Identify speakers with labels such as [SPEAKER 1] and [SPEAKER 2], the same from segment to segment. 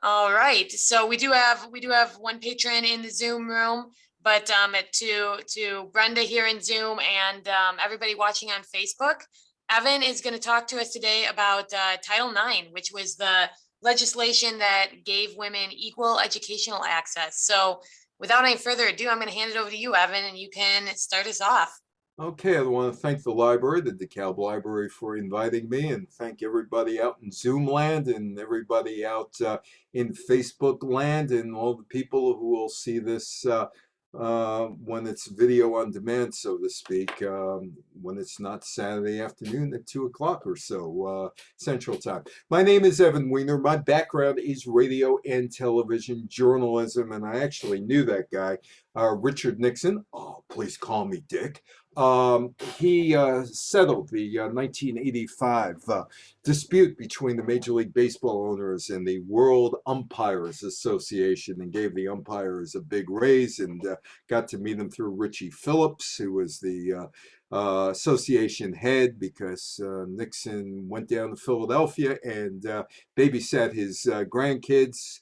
[SPEAKER 1] All right. So we do have one patron in the Zoom room, but to Brenda here in Zoom and everybody watching on Facebook, Evan is going to talk to us today about Title IX, which was the legislation that gave women equal educational access. So without any further ado, I'm going to hand it over to you, Evan, and you can start us off.
[SPEAKER 2] Okay, I want to thank the library, the DeKalb Library, for inviting me, and thank everybody out in Zoom land and everybody out in Facebook land and all the people who will see this when it's video on demand, so to speak, when it's not Saturday afternoon at 2 o'clock or so Central Time. My name is Evan Weiner. My background is radio and television journalism, and I actually knew that guy, Richard Nixon. Oh, please call me Dick. He settled the 1985 dispute between the Major League Baseball owners and the World Umpires Association and gave the umpires a big raise, and got to meet him through Richie Phillips, who was the association head, because Nixon went down to Philadelphia and babysat his grandkids.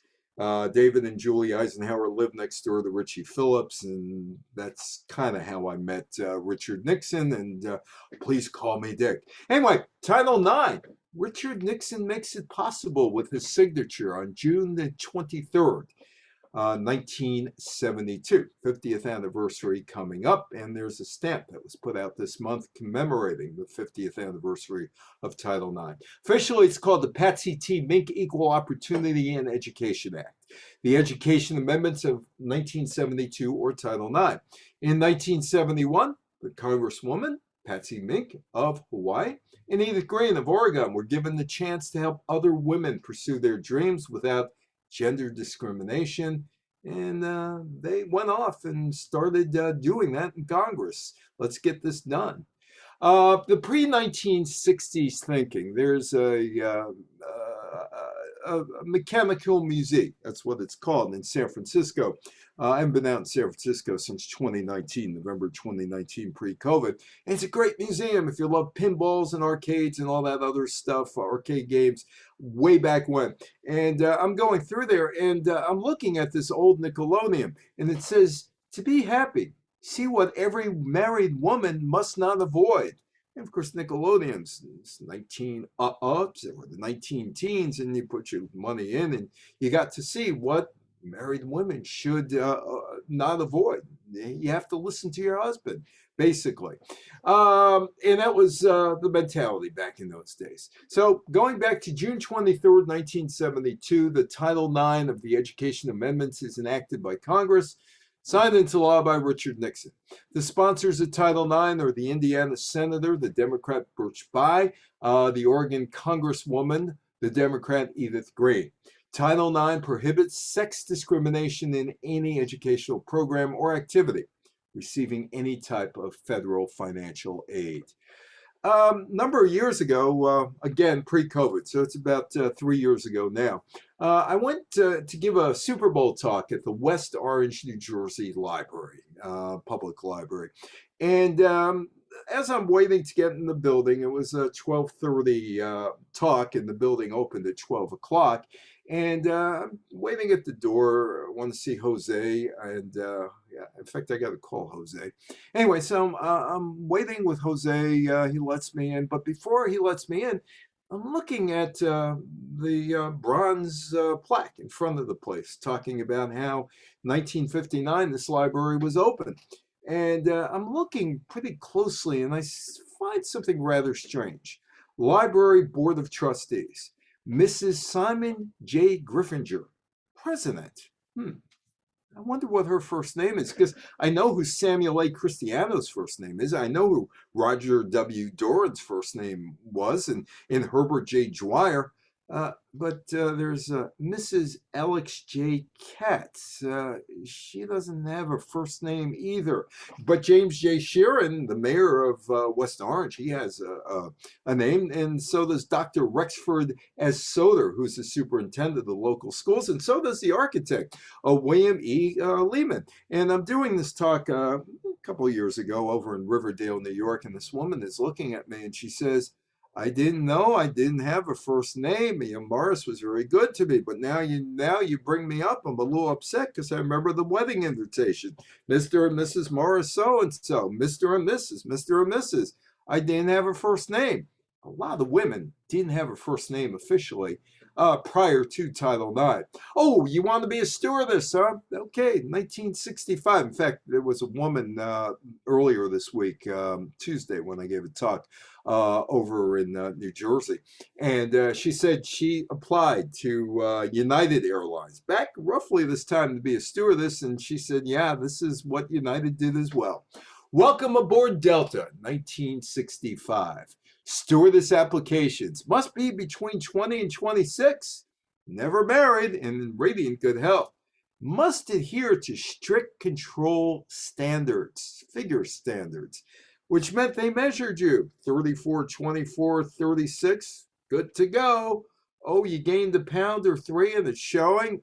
[SPEAKER 2] David and Julie Eisenhower lived next door to Richie Phillips, and that's kind of how I met Richard Nixon, and please call me Dick. Anyway, Title IX. Richard Nixon makes it possible with his signature on June the 23rd. 1972, 50th anniversary coming up, and there's a stamp that was put out this month commemorating the 50th anniversary of Title IX. Officially, it's called the Patsy Mink Equal Opportunity in Education Act, the Education Amendments of 1972, or Title IX. In 1971, the Congresswoman, Patsy Mink of Hawaii, and Edith Green of Oregon were given the chance to help other women pursue their dreams without gender discrimination, and they went off and started doing that in Congress. Let's get this done. The pre-1960s thinking, there's a mechanical musique, that's what it's called, in San Francisco. I haven't been out in San Francisco since 2019, November 2019, pre-COVID. And it's a great museum if you love pinballs and arcades and all that other stuff, arcade games, way back when. And I'm going through there, and I'm looking at this old Nickelodeon, and it says, "To be happy, see what every married woman must not avoid." And of course, Nickelodeon's 19 or the 19 teens, and you put your money in, and you got to see what married women should not avoid. You have to listen to your husband, basically. And that was the mentality back in those days. So going back to June 23rd, 1972, the Title IX of the Education Amendments is enacted by Congress, signed into law by Richard Nixon. The sponsors of Title IX are the Indiana Senator, the Democrat Birch Bayh, the Oregon Congresswoman, the Democrat Edith Green. Title IX prohibits sex discrimination in any educational program or activity receiving any type of federal financial aid. Number of years ago, again, pre-COVID, so it's about 3 years ago now, I went to give a Super Bowl talk at the West Orange, New Jersey Library, public library. And as I'm waiting to get in the building, it was a 12:30 talk, and the building opened at 12 o'clock. And I'm waiting at the door. I want to see Jose, and yeah, in fact, I got to call Jose. Anyway, so I'm waiting with Jose. He lets me in, but before he lets me in, I'm looking at the bronze plaque in front of the place, talking about how 1959 this library was open. And I'm looking pretty closely, and I find something rather strange. Library Board of Trustees, Mrs. Simon J. Griffinger, President. I wonder what her first name is, because I know who Samuel A. Cristiano's first name is. I know who Roger W. Doran's first name was, and Herbert J. Dwyer. But there's Mrs. Alex J. Katz. She doesn't have a first name either. But James J. Sheeran, the mayor of West Orange, he has a name. And so does Dr. Rexford S. Soder, who's the superintendent of the local schools. And so does the architect, William E. Lehman. And I'm doing this talk a couple of years ago over in Riverdale, New York. And this woman is looking at me and she says, I didn't know I didn't have a first name. Morris was very good to me, but now you bring me up. I'm a little upset because I remember the wedding invitation. Mr. and Mrs. Morris so and so, Mr. and Mrs. I didn't have a first name. A lot of women didn't have a first name officially prior to Title IX. Oh, you want to be a stewardess, huh? Okay, 1965. In fact, there was a woman earlier this week, Tuesday, when I gave a talk over in New Jersey. And she said she applied to United Airlines back roughly this time to be a stewardess. And she said, yeah, this is what United did as well. Welcome aboard Delta, 1965. Stewardess applications must be between 20 and 26. Never married and in radiant good health. Must adhere to strict control standards, figure standards, which meant they measured you 34, 24, 36, good to go. Oh, you gained a pound or three and it's showing?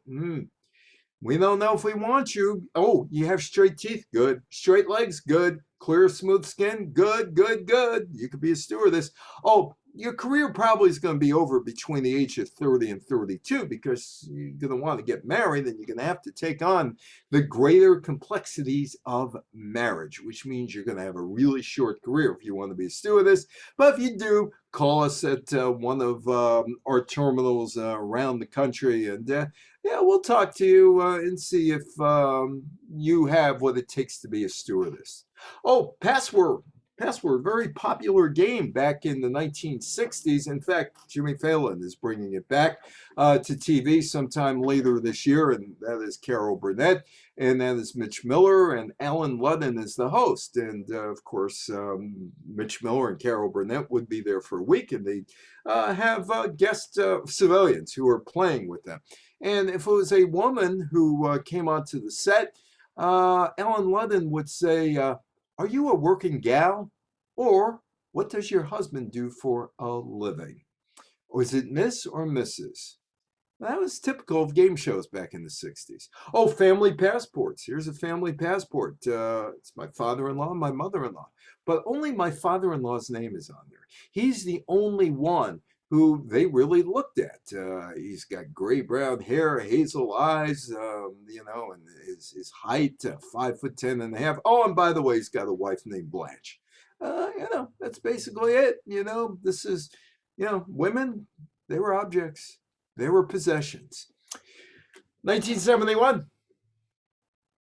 [SPEAKER 2] We don't know if we want you. Oh, you have straight teeth? Good. Straight legs? Good. Clear, smooth skin? Good, good, good. You could be a stewardess. Oh, your career probably is going to be over between the age of 30 and 32 because you're going to want to get married and you're going to have to take on the greater complexities of marriage, which means you're going to have a really short career if you want to be a stewardess. But if you do, call us at one of our terminals around the country and yeah, we'll talk to you and see if you have what it takes to be a stewardess. Oh, password. Password, very popular game back in the 1960s. In fact, Jimmy Fallon is bringing it back to TV sometime later this year, and that is Carol Burnett, and that is Mitch Miller, and Alan Ludden is the host. And of course, Mitch Miller and Carol Burnett would be there for a week, and they have guest civilians who are playing with them. And if it was a woman who came onto the set, Alan Ludden would say, are you a working gal? Or what does your husband do for a living? Or is it Miss or Mrs.? That was typical of game shows back in the 60s. Oh, family passports. Here's a family passport. It's my father-in-law and my mother-in-law. But only my father-in-law's name is on there. He's the only one who they really looked at. He's got gray brown hair, hazel eyes, and his height, 5'10" and a half. Oh, and by the way, he's got a wife named Blanche. That's basically it. This is, women, they were objects. They were possessions. 1971,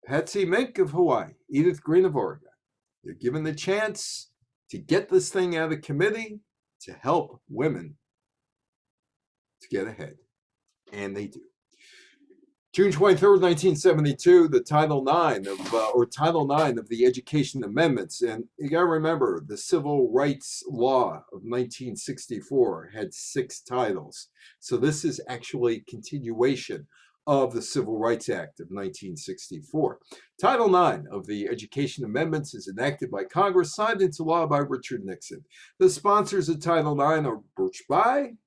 [SPEAKER 2] Patsy Mink of Hawaii, Edith Green of Oregon. They're given the chance to get this thing out of committee to help women to get ahead. And they do. June 23rd, 1972, the Title IX of the Education Amendments. And you got to remember, the Civil Rights Law of 1964 had 6 titles. So this is actually continuation of the Civil Rights Act of 1964. Title IX of the Education Amendments is enacted by Congress, signed into law by Richard Nixon. The sponsors of Title IX are Birch Bayh,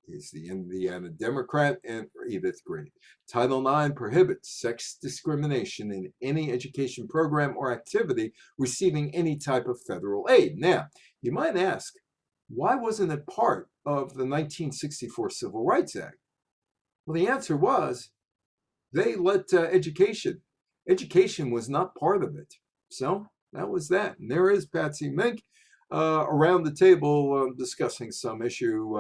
[SPEAKER 2] he's the Indiana Democrat, and Edith Green. Title IX prohibits sex discrimination in any education program or activity receiving any type of federal aid. Now, you might ask, why wasn't it part of the 1964 Civil Rights Act? Well, the answer was they let education. Education was not part of it. So that was that. And there is Patsy Mink around the table discussing some issue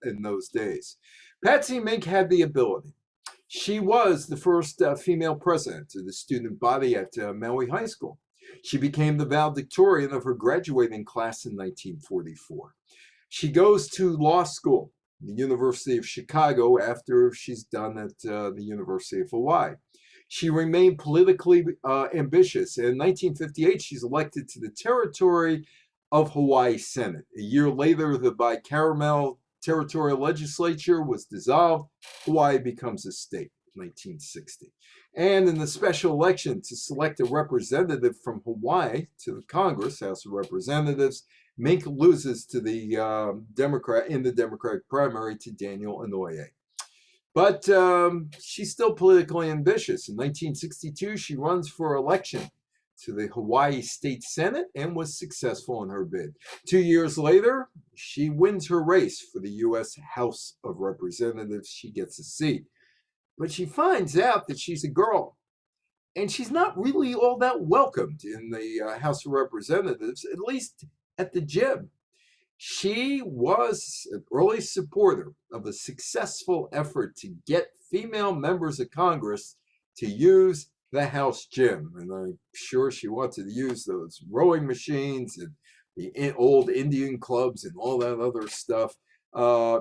[SPEAKER 2] in those days. Patsy Mink had the ability. She was the first female president of the student body at Maui High School. She became the valedictorian of her graduating class in 1944. She goes to law school, the University of Chicago, after she's done at the University of Hawaii. She remained politically ambitious. And in 1958, she's elected to the Territory of Hawaii Senate. A year later, the bicameral territorial legislature was dissolved. Hawaii becomes a state, 1960. And in the special election to select a representative from Hawaii to the Congress, House of Representatives, Mink loses to the Democratic primary to Daniel Inouye. But she's still politically ambitious. In 1962, she runs for election to the Hawaii State Senate and was successful in her bid. 2 years later, she wins her race for the U.S. House of Representatives. She gets a seat. But she finds out that she's a girl. And she's not really all that welcomed in the House of Representatives, at least at the gym. She was an early supporter of a successful effort to get female members of Congress to use the House gym. And I'm sure she wanted to use those rowing machines and the old Indian clubs and all that other stuff.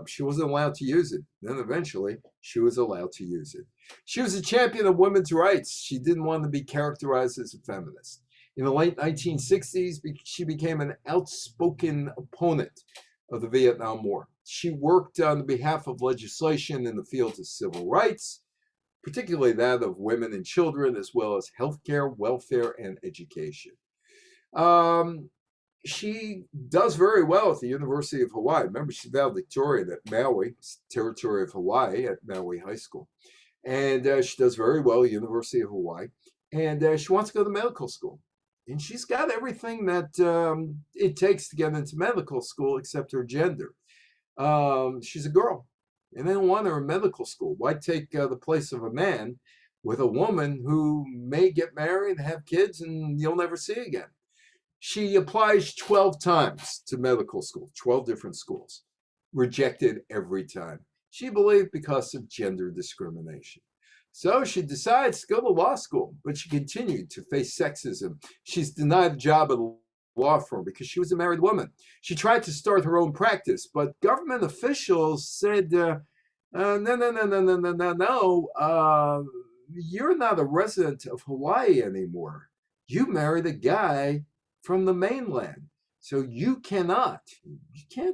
[SPEAKER 2] She wasn't allowed to use it. Then eventually she was allowed to use it. She was a champion of women's rights. She didn't want to be characterized as a feminist. In the late 1960s, she became an outspoken opponent of the Vietnam War. She worked on behalf of legislation in the fields of civil rights, particularly that of women and children, as well as healthcare, welfare, and education. She does very well at the University of Hawaii. Remember, she's valedictorian at Maui, territory of Hawaii, at Maui High School. And she does very well at the University of Hawaii. And she wants to go to medical school. And she's got everything that it takes to get into medical school except her gender. She's a girl. And they don't want her in medical school. Why take the place of a man with a woman who may get married and have kids and you'll never see again? She applies 12 times to medical school, 12 different schools. Rejected every time. She believed because of gender discrimination. So she decides to go to law school, but she continued to face sexism. She's denied a job at a law firm because she was a married woman. She tried to start her own practice, but government officials said, no, you're not a resident of Hawaii anymore. You married a guy from the mainland, so you can't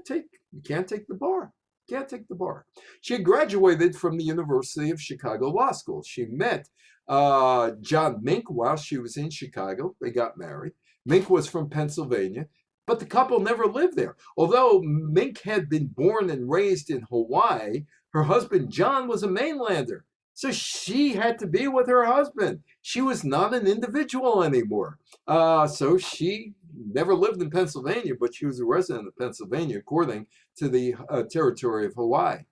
[SPEAKER 2] take the bar. Can't take the bar. She had graduated from the University of Chicago Law School. She met John Mink while she was in Chicago. They got married. Mink was from Pennsylvania, but the couple never lived there. Although Mink had been born and raised in Hawaii, her husband John was a mainlander. So she had to be with her husband. She was not an individual anymore. So she never lived in Pennsylvania, but she was a resident of Pennsylvania, according to the territory of Hawaii.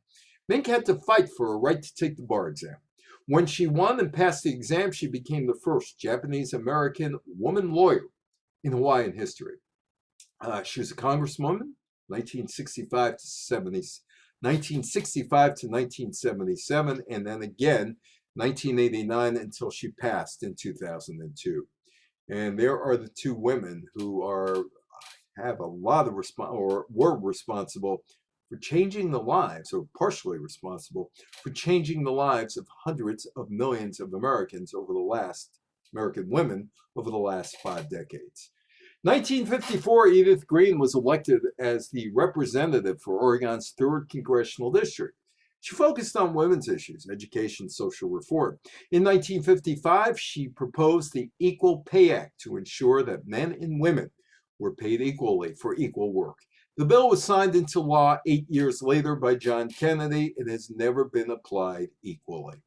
[SPEAKER 2] Mink had to fight for a right to take the bar exam. When she won and passed the exam, she became the first Japanese-American woman lawyer in Hawaiian history. She was a congresswoman, 1965 to 1977, and then again, 1989 until she passed in 2002. And there are the two women who have a lot of were responsible for changing the lives, or partially responsible for changing the lives of hundreds of millions of American women over the last 5 decades. 1954, Edith Green was elected as the representative for Oregon's 3rd Congressional District. She focused on women's issues, education, social reform. In 1955, she proposed the Equal Pay Act to ensure that men and women were paid equally for equal work. The bill was signed into law 8 years later by John Kennedy. It has never been applied equally.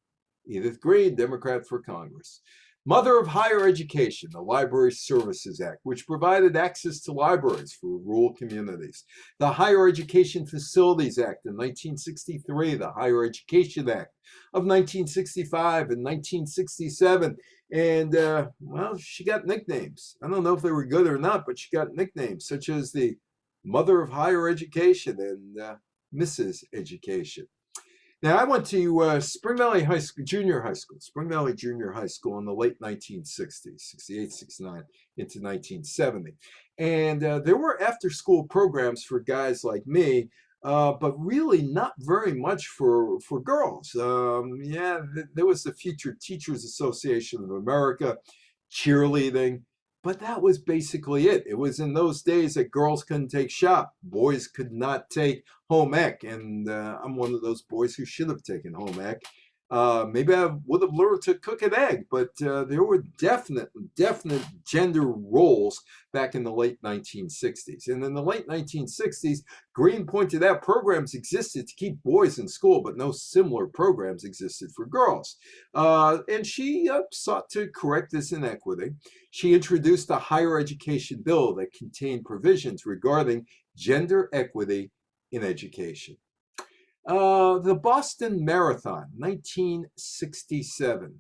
[SPEAKER 2] Edith Green, Democrat for Congress. Mother of higher education, the Library Services Act, which provided access to libraries for rural communities. The Higher Education Facilities Act in 1963, the Higher Education Act of 1965 and 1967. And, well, she got nicknames. I don't know if they were good or not, but she got nicknames such as the Mother of Higher Education and Mrs. Education. Now, I went to Spring Valley Junior High School in the late 1960s, 68, 69, into 1970. And there were after-school programs for guys like me, but really not very much for girls. Yeah, there was the Future Teachers Association of America, cheerleading, but that was basically it. It was in those days that girls couldn't take shop. Boys could not take home ec. And I'm one of those boys who should have taken home ec. Maybe I would have learned to cook an egg, but there were definite gender roles back in the late 1960s. And in the late 1960s, Green pointed out programs existed to keep boys in school, but no similar programs existed for girls. And she sought to correct this inequity. She introduced a higher education bill that contained provisions regarding gender equity in education. The Boston Marathon, 1967,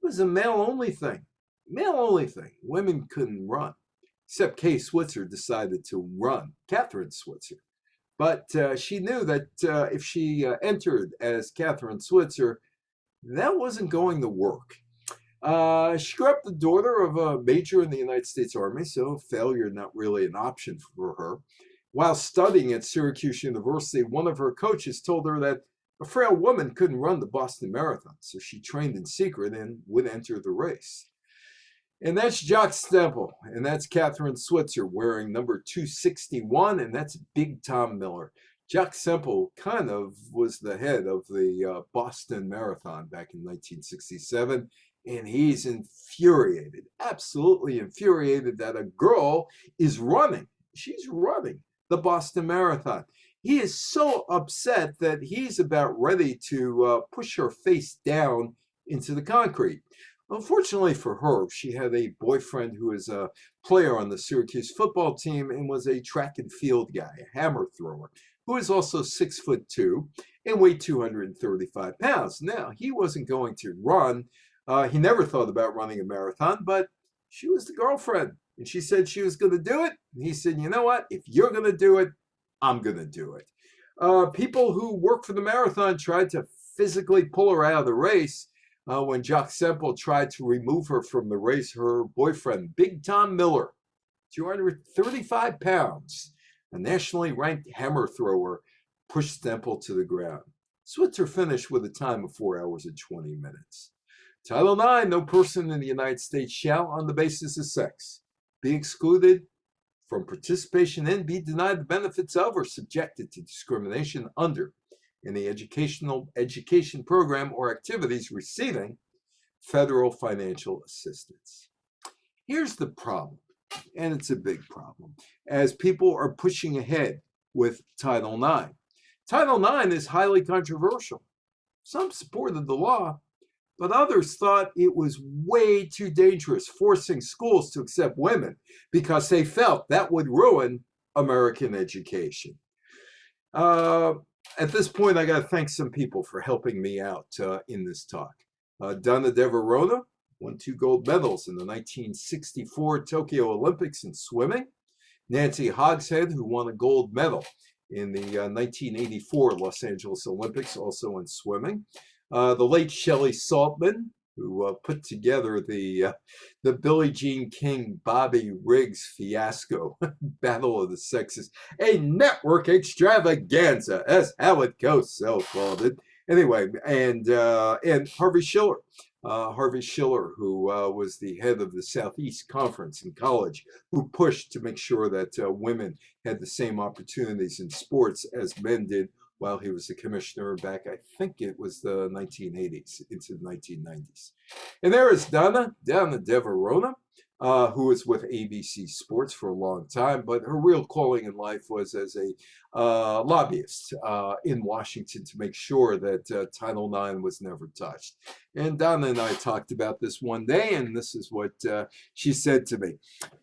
[SPEAKER 2] was a male-only thing. Male-only thing. Women couldn't run, except Kay Switzer decided to run, Catherine Switzer. But she knew that if she entered as Catherine Switzer, that wasn't going to work. She grew up the daughter of a major in the United States Army, so failure not really an option for her. While studying at Syracuse University, one of her coaches told her that a frail woman couldn't run the Boston Marathon, so she trained in secret and would enter the race. And that's Jock Stemple, and that's Catherine Switzer wearing number 261, and that's Big Tom Miller. Jock Stemple kind of was the head of the Boston Marathon back in 1967, and he's infuriated, absolutely infuriated that a girl is running. She's running the Boston Marathon. He is so upset that he's about ready to push her face down into the concrete. Unfortunately for her, she had a boyfriend who is a player on the Syracuse football team and was a track and field guy, a hammer thrower, who is also 6'2" and weighed 235 pounds. Now, he wasn't going to run. He never thought about running a marathon, but she was the girlfriend. And she said she was going to do it. And he said, you know what? If you're going to do it, I'm going to do it. People who work for the marathon tried to physically pull her out of the race. When Jock Stemple tried to remove her from the race, her boyfriend, Big Tom Miller, 235 pounds, a nationally ranked hammer thrower, pushed Stemple to the ground. Switzer finished with a time of 4 hours and 20 minutes. Title IX, no person in the United States shall, on the basis of sex, be excluded from participation in, be denied the benefits of, or subjected to discrimination under any education program or activities receiving federal financial assistance. Here's the problem, and it's a big problem, as people are pushing ahead with Title IX. Title IX is highly controversial. Some supported the law, but others thought it was way too dangerous, forcing schools to accept women because they felt that would ruin American education. At this point, I got to thank some people for helping me out in this talk. Donna DeVerona won 2 gold medals in the 1964 Tokyo Olympics in swimming. Nancy Hogshead, who won a gold medal in the 1984 Los Angeles Olympics, also in swimming. The late Shelley Saltman, who put together the Billie Jean King, Bobby Riggs fiasco, Battle of the Sexes, a network extravaganza. That's how it goes, so called it. Anyway, and Harvey Schiller. Harvey Schiller, who was the head of the Southeast Conference in college, who pushed to make sure that women had the same opportunities in sports as men did while he was a commissioner back, I think it was the 1980s into the 1990s. And there is Donna DeVerona, who was with ABC Sports for a long time, but her real calling in life was as a lobbyist in Washington to make sure that Title IX was never touched. And Donna and I talked about this one day, and this is what she said to me.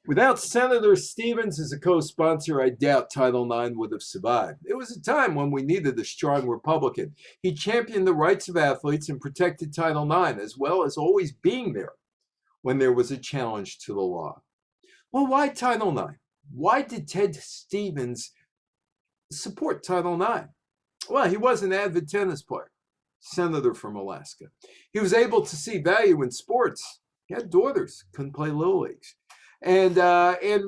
[SPEAKER 2] Without Senator Stevens as a co-sponsor, I doubt Title IX would have survived. It was a time when we needed a strong Republican. He championed the rights of athletes and protected Title IX, as well as always being there when there was a challenge to the law. Well, why Title IX? Why did Ted Stevens support Title IX? Well, he was an avid tennis player, senator from Alaska. He was able to see value in sports. He had daughters, couldn't play little leagues. And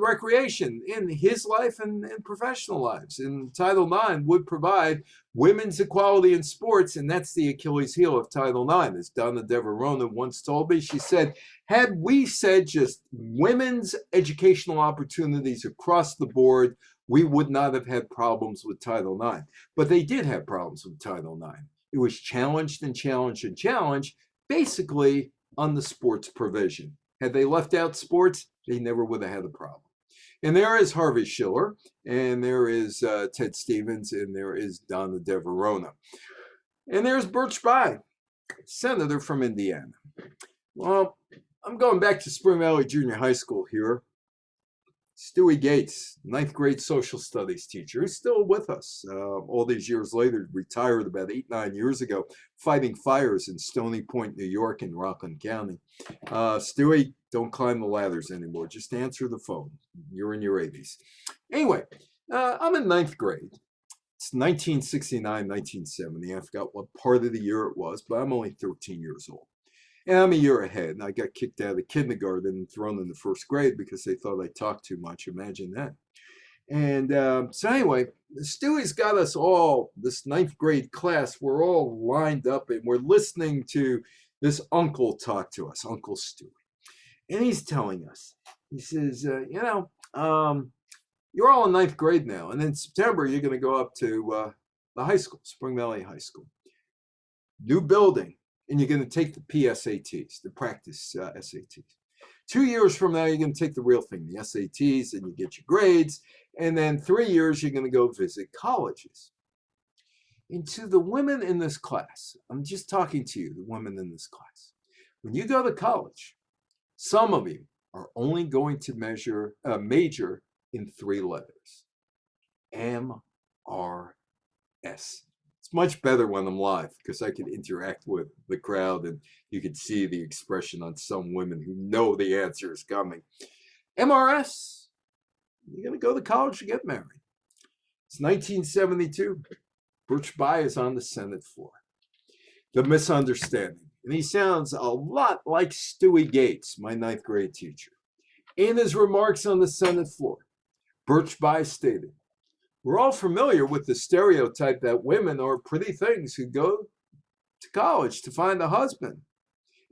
[SPEAKER 2] recreation in his life and professional lives. And Title IX would provide women's equality in sports, and that's the Achilles heel of Title IX. As Donna DeVerona once told me, she said, had we said just women's educational opportunities across the board, we would not have had problems with Title IX. But they did have problems with Title IX. It was challenged and challenged and challenged, basically on the sports provision. Had they left out sports, they never would have had a problem. And there is Harvey Schiller, and there is Ted Stevens, and there is Donna DeVerona. And there's Birch Bayh, senator from Indiana. Well, I'm going back to Spring Valley Junior High School here. Stewie Gates, 9th grade social studies teacher, is still with us all these years later, retired about 8-9 years ago, fighting fires in Stony Point, New York, and Rockland County. Stewie, don't climb the ladders anymore. Just answer the phone. You're in your 80s. Anyway, I'm in 9th grade. It's 1969, 1970. I forgot what part of the year it was, but I'm only 13 years old. And I'm a year ahead. I got kicked out of kindergarten and thrown into 1st grade because they thought I talked too much. Imagine that. And so anyway, Stewie's got us all, this 9th grade class, we're all lined up and we're listening to this uncle talk to us, Uncle Stewie. And he's telling us, he says, you're all in 9th grade now. And in September, you're going to go up to the high school, Spring Valley High School. New building. And you're going to take the PSATs, the practice SATs. 2 years from now, you're going to take the real thing, the SATs, and you get your grades. And then 3 years, you're going to go visit colleges. And to the women in this class, I'm just talking to you, the women in this class. When you go to college, some of you are only going to major in 3 letters. MRS. It's much better when I'm live because I can interact with the crowd and you can see the expression on some women who know the answer is coming. MRS, you're going to go to college to get married. It's 1972. Birch Bayh is on the Senate floor. The misunderstanding. And he sounds a lot like Stewie Gates, my 9th grade teacher. In his remarks on the Senate floor, Birch Bayh stated, "We're all familiar with the stereotype that women are pretty things who go to college to find a husband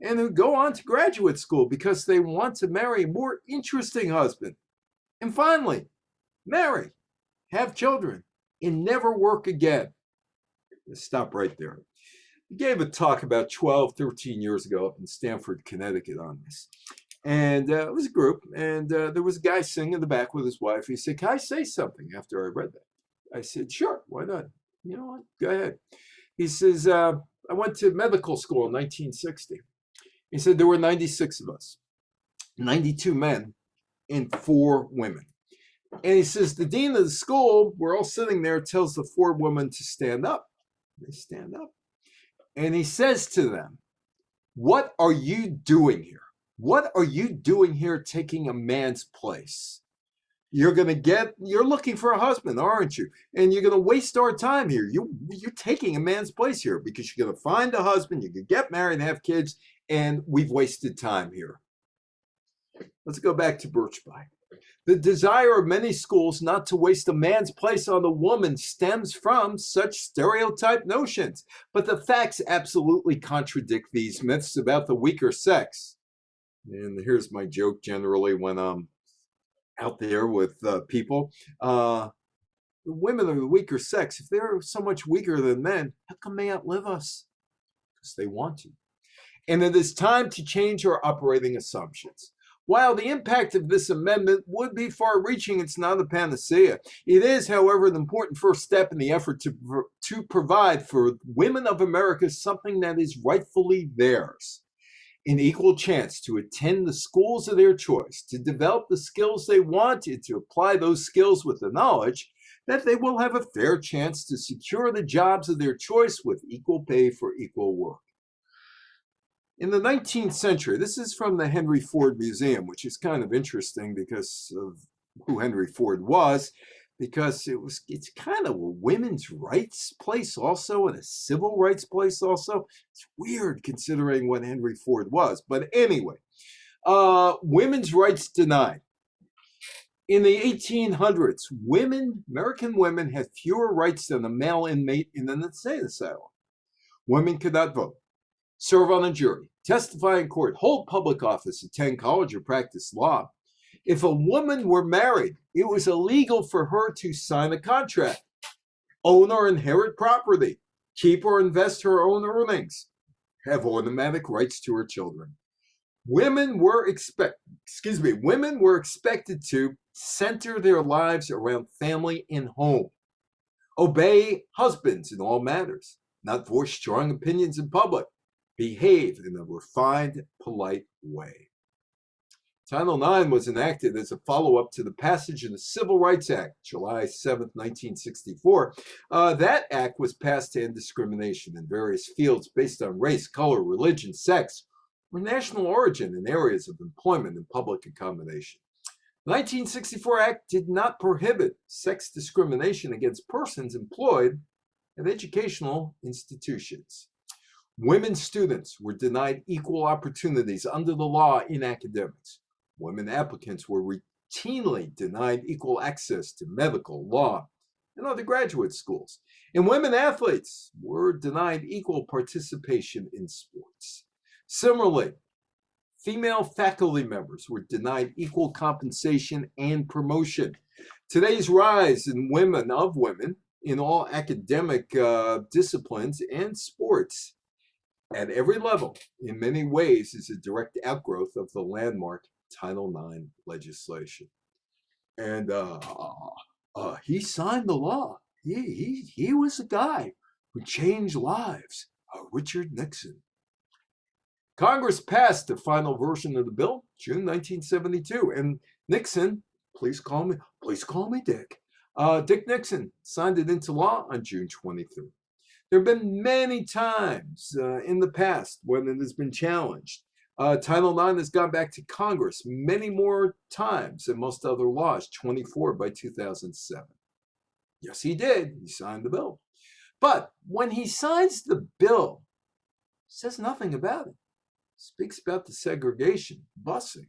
[SPEAKER 2] and who go on to graduate school because they want to marry a more interesting husband. And finally, marry, have children, and never work again." Let's stop right there. He gave a talk about 12, 13 years ago up in Stamford, Connecticut on this. And it was a group, and there was a guy sitting in the back with his wife. He said, "Can I say something?" After I read that, I said, "Sure, why not? You know what? Go ahead." He says, "I went to medical school in 1960. He said, there were 96 of us, 92 men and 4 women. And he says, the dean of the school, we're all sitting there, tells the 4 women to stand up. They stand up. And he says to them, what are you doing here? What are you doing here taking a man's place? You're looking for a husband, aren't you? And you're going to waste our time here. You're taking a man's place here because you're going to find a husband, you can get married and have kids, and we've wasted time here." Let's go back to Birch Bayh. The desire of many schools not to waste a man's place on a woman stems from such stereotype notions. But the facts absolutely contradict these myths about the weaker sex. And here's my joke generally when I'm out there with people. The women of the weaker sex, if they're so much weaker than men, how come they outlive us? Because they want to. And it is time to change our operating assumptions. While the impact of this amendment would be far-reaching, it's not a panacea. It is, however, an important first step in the effort to provide for women of America something that is rightfully theirs. An equal chance to attend the schools of their choice, to develop the skills they want, and to apply those skills with the knowledge that they will have a fair chance to secure the jobs of their choice with equal pay for equal work. In the 19th century, this is from the Henry Ford Museum, which is kind of interesting because of who Henry Ford was, because it's kind of a women's rights place also and a civil rights place also. It's weird considering what Henry Ford was. But anyway, women's rights denied. In the 1800s, American women had fewer rights than a male inmate in an insane asylum. Women could not vote, serve on a jury, testify in court, hold public office, attend college, or practice law. If a woman were married, it was illegal for her to sign a contract, own or inherit property, keep or invest her own earnings, have automatic rights to her children. Women were expected to center their lives around family and home, obey husbands in all matters, not voice strong opinions in public, behave in a refined, polite way. Title IX was enacted as a follow-up to the passage of the Civil Rights Act, July 7, 1964. That act was passed to end discrimination in various fields based on race, color, religion, sex, or national origin in areas of employment and public accommodation. The 1964 Act did not prohibit sex discrimination against persons employed at educational institutions. Women students were denied equal opportunities under the law in academics. Women applicants were routinely denied equal access to medical, law, and other graduate schools. And women athletes were denied equal participation in sports. Similarly, female faculty members were denied equal compensation and promotion. Today's rise in women in all academic disciplines and sports at every level, in many ways, is a direct outgrowth of the landmark Title IX legislation. And he signed the law. He was the guy who changed lives, Richard Nixon. Congress passed the final version of the bill June 1972, and Nixon, please call me Dick. Dick Nixon signed it into law on June 23rd. There have been many times in the past when it has been challenged. Title IX has gone back to Congress many more times than most other laws, 24 by 2007. Yes, he did. He signed the bill. But when he signs the bill, he says nothing about it. Speaks about the segregation, busing,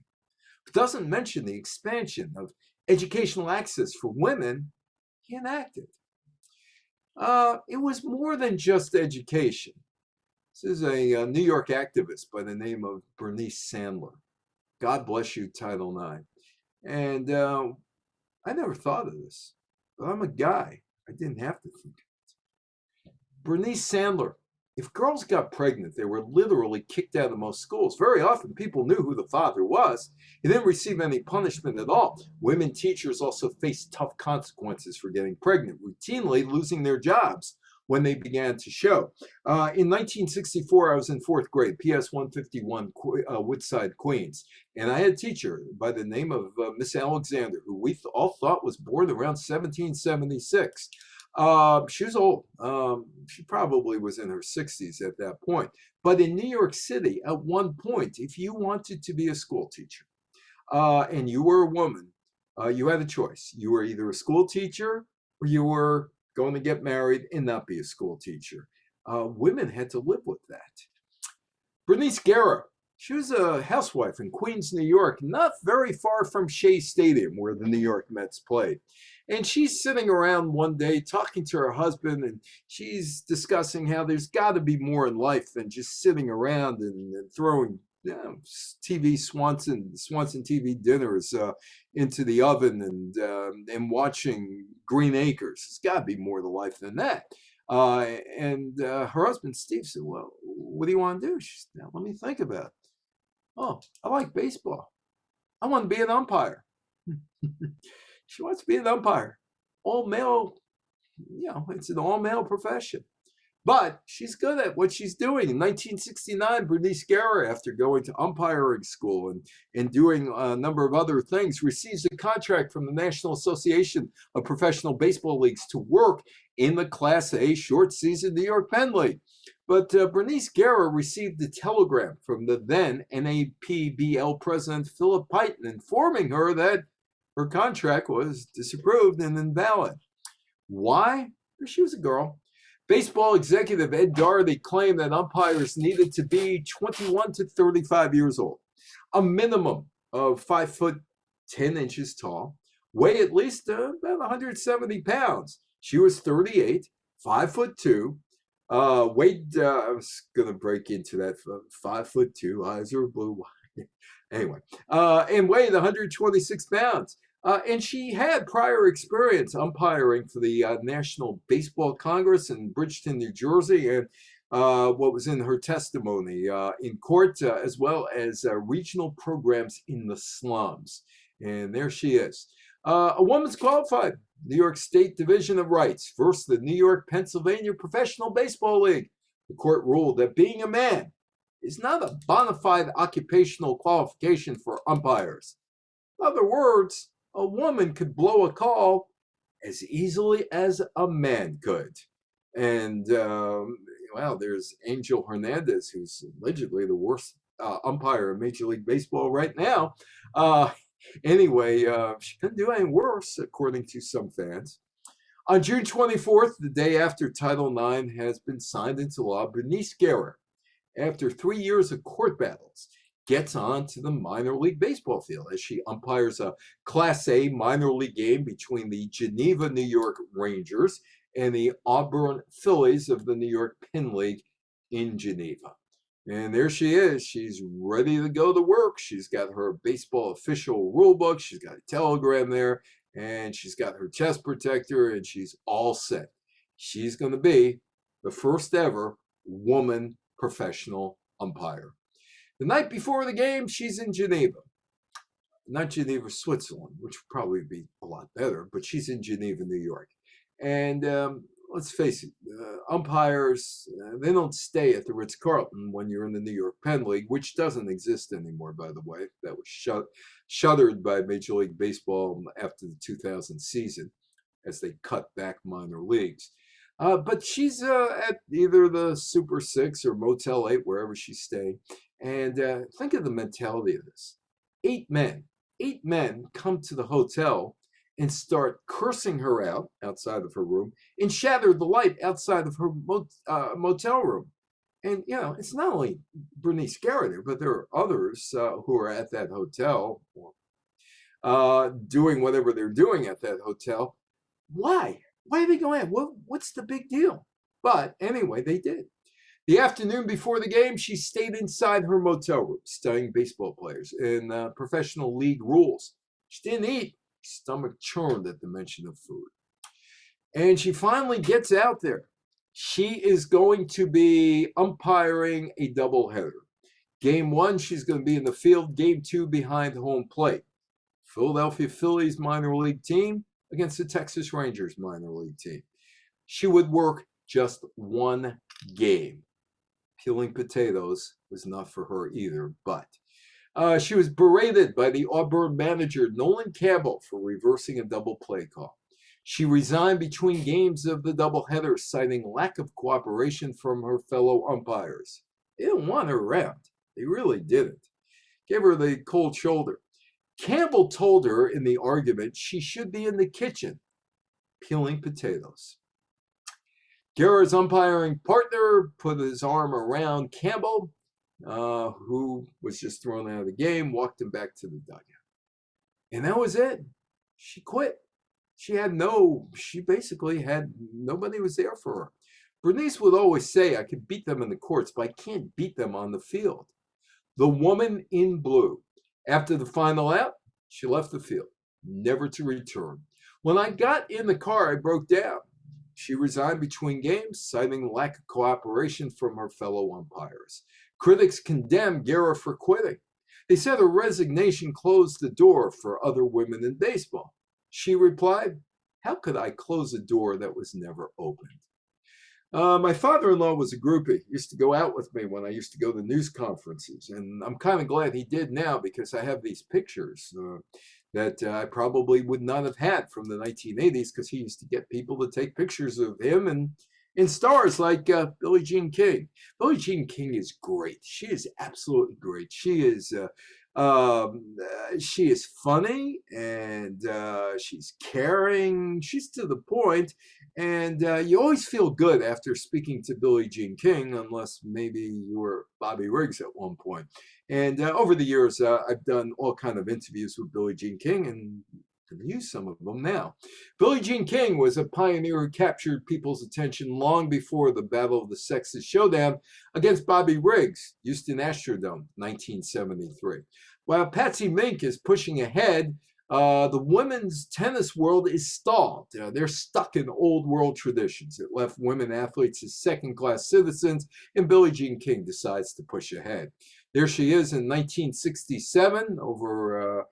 [SPEAKER 2] but doesn't mention the expansion of educational access for women he enacted. It was more than just education. This is a New York activist by the name of Bernice Sandler. God bless you, Title IX. And I never thought of this, but I'm a guy. I didn't have to think of it. Bernice Sandler. If girls got pregnant, they were literally kicked out of most schools. Very often, people knew who the father was. He didn't receive any punishment at all. Women teachers also faced tough consequences for getting pregnant, routinely losing their jobs when they began to show. In 1964, I was in fourth grade, PS 151, Woodside, Queens. And I had a teacher by the name of Miss Alexander, who we all thought was born around 1776. She was old. She probably was in her 60s at that point. But in New York City, at one point, if you wanted to be a school teacher and you were a woman, you had a choice. You were either a school teacher or you were going to get married and not be a school teacher. Women had to live with that. Bernice Guerra, she was a housewife in Queens, New York, not very far from Shea Stadium, where the New York Mets played. And she's sitting around one day talking to her husband, and she's discussing how there's got to be more in life than just sitting around and throwing TV Swanson TV dinners into the oven and watching Green Acres. There's got to be more to life than that. And her husband, Steve, said, well, what do you want to do? She said, now, let me think about it. Oh, I like baseball. I want to be an umpire. She wants to be an umpire. All male, it's an all male profession. But she's good at what she's doing. In 1969, Bernice Guerra, after going to umpiring school and doing a number of other things, receives a contract from the National Association of Professional Baseball Leagues to work in the Class A short season New York Penn League. But Bernice Guerra received a telegram from the then NAPBL president, Philip Peyton, informing her that her contract was disapproved and invalid. Why? Because she was a girl. Baseball executive Ed Doherty claimed that umpires needed to be 21 to 35 years old, a minimum of 5 foot 10 inches tall, weigh at least about 170 pounds. She was 38, 5 foot 2, weighed, I was going to break into that, 5 foot 2, eyes are blue, Anyway, and weighed 126 pounds. And she had prior experience umpiring for the National Baseball Congress in Bridgeton, New Jersey, and what was in her testimony in court, as well as regional programs in the slums. And there she is. A woman's qualified. New York State Division of Rights versus the New York, Pennsylvania Professional Baseball League. The court ruled that being a man is not a bona fide occupational qualification for umpires. In other words, a woman could blow a call as easily as a man could. And, well, there's Angel Hernandez, who's allegedly the worst umpire in Major League Baseball right now. Anyway, she couldn't do any worse, according to some fans. On June 24th, the day after Title IX has been signed into law, Bernice Guerra, after 3 years of court battles, gets onto the minor league baseball field as she umpires a Class A minor league game between the Geneva, New York Rangers and the Auburn Phillies of the New York Penn League in Geneva. And there she is. She's ready to go to work. She's got her baseball official rule book. She's got a telegram there, and she's got her chest protector, and she's all set. She's going to be the first ever woman professional umpire. The night before the game, she's in Geneva. Not Geneva, Switzerland, which would probably be a lot better, but she's in Geneva, New York. And let's face it, umpires, they don't stay at the Ritz-Carlton when you're in the New York Penn League, which doesn't exist anymore, by the way. That was shuttered by Major League Baseball after the 2000 season as they cut back minor leagues. But she's at either the Super 6 or Motel 8, wherever she's staying. And think of the mentality of this. 8 men come to the hotel and start cursing her out outside of her room and shatter the light outside of her motel room. And, you know, it's not only Bernice Guerra there, but there are others who are at that hotel doing whatever they're doing at that hotel. Why? Why are they going out? What's the big deal? But anyway, they did. The afternoon before the game, she stayed inside her motel room studying baseball players and professional league rules. She didn't eat. Stomach churned at the mention of food. And she finally gets out there. She is going to be umpiring a doubleheader. Game 1, she's going to be in the field. Game 2, behind home plate. Philadelphia Phillies minor league team against the Texas Rangers minor league team. She would work just one game. Peeling potatoes was not for her either, but she was berated by the Auburn manager, Nolan Campbell, for reversing a double play call. She resigned between games of the doubleheader, citing lack of cooperation from her fellow umpires. They didn't want her around. They really didn't. Gave her the cold shoulder. Campbell told her in the argument she should be in the kitchen peeling potatoes. Guerra's umpiring partner put his arm around Campbell, who was just thrown out of the game, walked him back to the dugout. And that was it. She quit. She basically had, nobody was there for her. Bernice would always say, I could beat them in the courts, but I can't beat them on the field. The woman in blue. After the final out, she left the field, never to return. When I got in the car, I broke down. She resigned between games, citing lack of cooperation from her fellow umpires. Critics condemned Guerra for quitting. They said her resignation closed the door for other women in baseball. She replied, how could I close a door that was never opened? My father-in-law was a groupie. He used to go out with me when I used to go to news conferences. And I'm kind of glad he did now because I have these pictures that I probably would not have had from the 1980s because he used to get people to take pictures of him and stars like Billie Jean King. Billie Jean King is great. She is absolutely great. She is funny and she's caring. She's to the point, and you always feel good after speaking to Billie Jean King, unless maybe you were Bobby Riggs at one point. And over the years, I've done all kind of interviews with Billie Jean King, and going to use some of them now. Billie Jean King was a pioneer who captured people's attention long before the Battle of the Sexes showdown against Bobby Riggs, Houston Astrodome, 1973. While Patsy Mink is pushing ahead, the women's tennis world is stalled. They're stuck in old world traditions. It left women athletes as second-class citizens, and Billie Jean King decides to push ahead. There she is in 1967 over...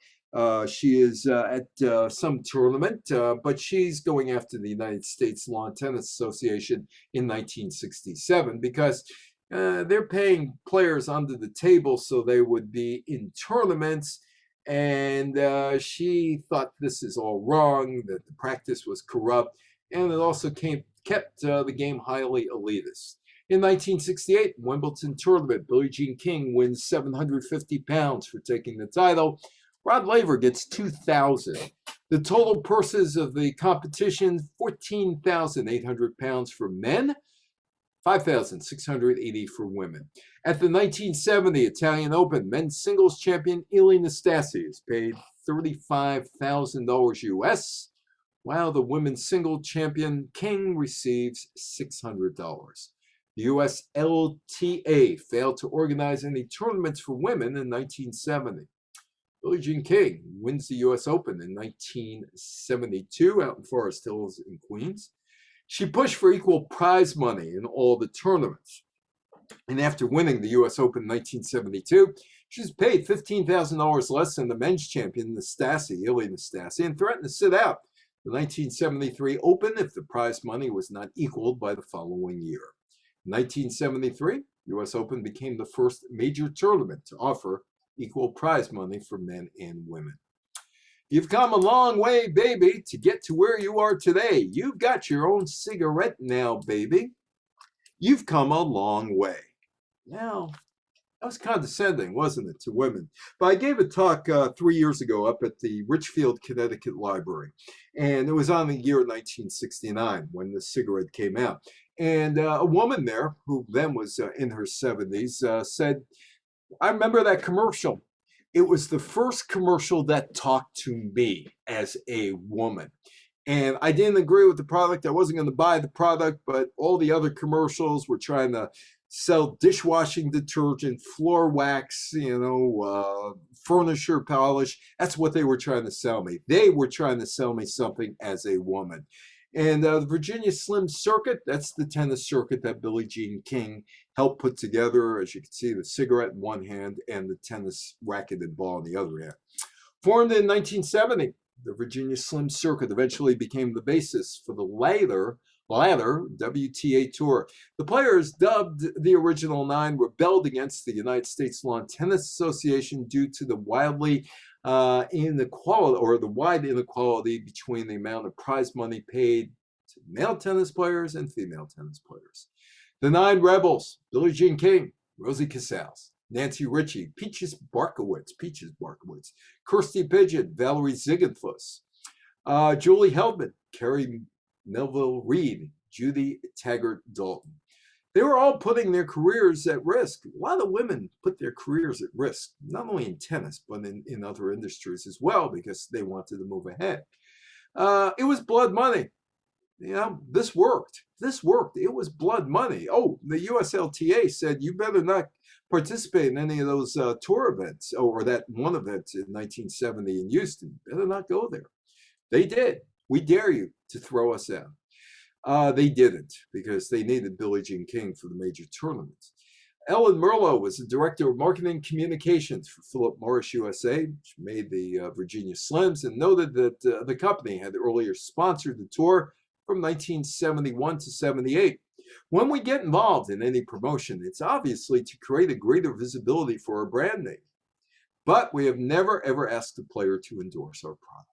[SPEAKER 2] she is at some tournament, but she's going after the United States Lawn Tennis Association in 1967 because they're paying players under the table so they would be in tournaments. And she thought this is all wrong, that the practice was corrupt, and it also kept the game highly elitist. In 1968, Wimbledon tournament, Billie Jean King wins 750 pounds for taking the title. Rod Laver gets 2,000. The total purses of the competition, 14,800 pounds for men, 5,680 for women. At the 1970 Italian Open, men's singles champion Ili Nastasi is paid $35,000 US, while the women's single champion King receives $600. The US LTA failed to organize any tournaments for women in 1970. Billie Jean King wins the US Open in 1972 out in Forest Hills in Queens. She pushed for equal prize money in all the tournaments. And after winning the US Open in 1972, she was paid $15,000 less than the men's champion, Ili Nastasi, and threatened to sit out the 1973 Open if the prize money was not equaled by the following year. In 1973, the US Open became the first major tournament to offer equal prize money for men and women. You've come a long way, baby, to get to where you are today. You've got your own cigarette now, baby. You've come a long way. Now, that was condescending, wasn't it, to women? But I gave a talk 3 years ago up at the Richfield, Connecticut Library. And it was on the year 1969 when the cigarette came out. And a woman there, who then was in her 70s, said, I remember that commercial. It was the first commercial that talked to me as a woman. And I didn't agree with the product. I wasn't going to buy the product, but all the other commercials were trying to sell dishwashing detergent, floor wax, furniture polish. That's what they were trying to sell me. They were trying to sell me something as a woman. And the Virginia Slim Circuit, that's the tennis circuit that Billie Jean King helped put together. As you can see, the cigarette in one hand and the tennis racket and ball in the other hand. Formed in 1970, the Virginia Slim Circuit eventually became the basis for the later WTA Tour. The players, dubbed the Original Nine, rebelled against the United States Lawn Tennis Association due to the wide inequality between the amount of prize money paid to male tennis players and female tennis players. The Nine Rebels: Billie Jean King, Rosie Casals, Nancy Ritchie, Peaches Barkowitz, Kirsty Pidgeot, Valerie Ziegenfuss, Julie Heldman, Carrie Melville Reed, Judy Taggart Dalton. They were all putting their careers at risk. A lot of women put their careers at risk, not only in tennis, but in other industries as well, because they wanted to move ahead. It was blood money. This worked. It was blood money. Oh, the USLTA said, you better not participate in any of those tour events, or that one event in 1970 in Houston. Better not go there. They did. We dare you to throw us out. They didn't, because they needed Billie Jean King for the major tournaments. Ellen Merlo was the director of marketing communications for Philip Morris USA, which made the Virginia Slims, and noted that the company had earlier sponsored the tour from 1971 to 78. When we get involved in any promotion, it's obviously to create a greater visibility for our brand name. But we have never, ever asked a player to endorse our product.